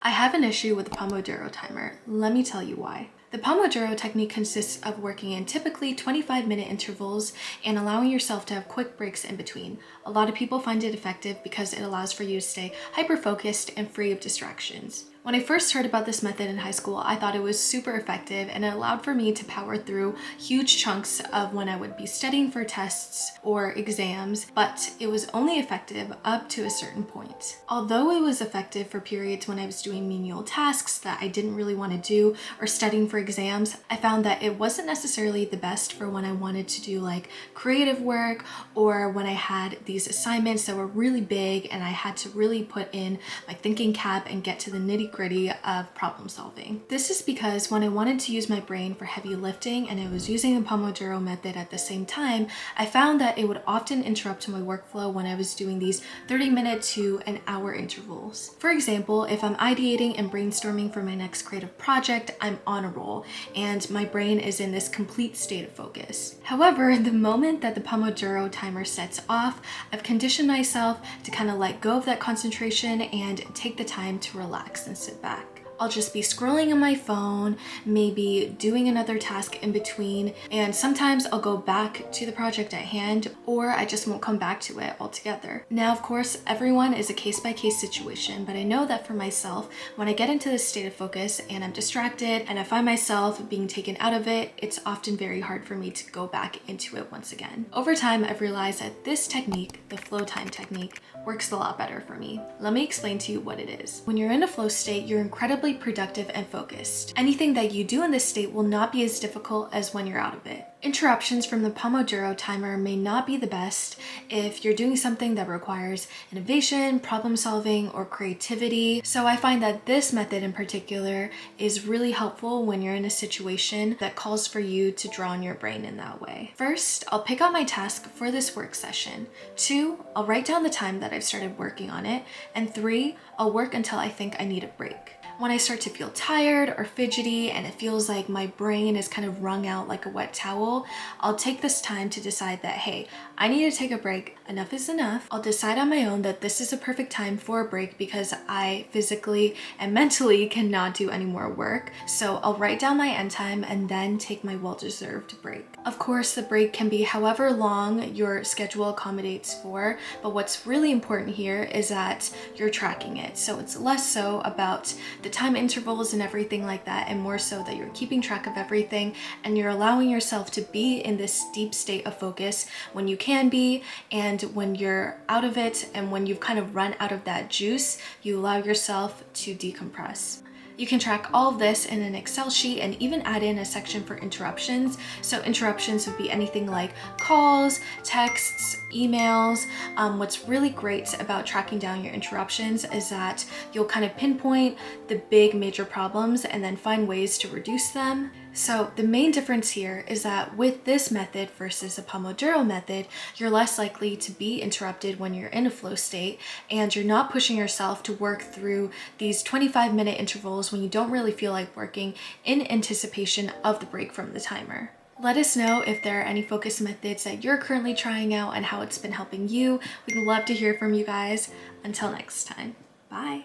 I have an issue with the Pomodoro timer. Let me tell you why. The Pomodoro technique consists of working in typically 25-minute intervals and allowing yourself to have quick breaks in between. A lot of people find it effective because it allows for you to stay hyper-focused and free of distractions. When I first heard about this method in high school, I thought it was super effective and it allowed for me to power through huge chunks of when I would be studying for tests or exams, but it was only effective up to a certain point. Although it was effective for periods when I was doing menial tasks that I didn't really want to do or studying for exams, I found that it wasn't necessarily the best for when I wanted to do like creative work or when I had these assignments that were really big and I had to really put in my thinking cap and get to the nitty-gritty of problem solving. This is because when I wanted to use my brain for heavy lifting and I was using the Pomodoro method at the same time, I found that it would often interrupt my workflow when I was doing these 30-minute to an hour intervals. For example, if I'm ideating and brainstorming for my next creative project, I'm on a roll and my brain is in this complete state of focus. However, the moment that the Pomodoro timer sets off, I've conditioned myself to kind of let go of that concentration and take the time to relax and sit back. I'll just be scrolling on my phone, maybe doing another task in between, and sometimes I'll go back to the project at hand, or I just won't come back to it altogether. Now, of course, everyone is a case-by-case situation, but I know that for myself, when I get into this state of focus and I'm distracted and I find myself being taken out of it, it's often very hard for me to go back into it once again. Over time, I've realized that this technique, the Flowtime Technique, works a lot better for me. Let me explain to you what it is. When you're in a flow state, you're incredibly productive and focused. Anything that you do in this state will not be as difficult as when you're out of it. Interruptions from the Pomodoro timer may not be the best if you're doing something that requires innovation, problem solving, or creativity. So I find that this method in particular is really helpful when you're in a situation that calls for you to draw on your brain in that way. First, I'll pick out my task for this work session. 2, I'll write down the time that I've started working on it. And 3, I'll work until I think I need a break. When I start to feel tired or fidgety and it feels like my brain is kind of wrung out like a wet towel, I'll take this time to decide that, hey, I need to take a break. Enough is enough. I'll decide on my own that this is a perfect time for a break because I physically and mentally cannot do any more work. So I'll write down my end time and then take my well-deserved break. Of course, the break can be however long your schedule accommodates for, but what's really important here is that you're tracking it. So it's less so about the time intervals and everything like that, and more so that you're keeping track of everything and you're allowing yourself to be in this deep state of focus when you can be, and when you're out of it and when you've kind of run out of that juice, you allow yourself to decompress. You can track all of this in an Excel sheet and even add in a section for interruptions. So interruptions would be anything like calls, texts, emails. What's really great about tracking down your interruptions is that you'll kind of pinpoint the big major problems and then find ways to reduce them. So the main difference here is that with this method versus the Pomodoro method, you're less likely to be interrupted when you're in a flow state, and you're not pushing yourself to work through these 25-minute intervals when you don't really feel like working in anticipation of the break from the timer. Let us know if there are any focus methods that you're currently trying out and how it's been helping you. We'd love to hear from you guys. Until next time, bye.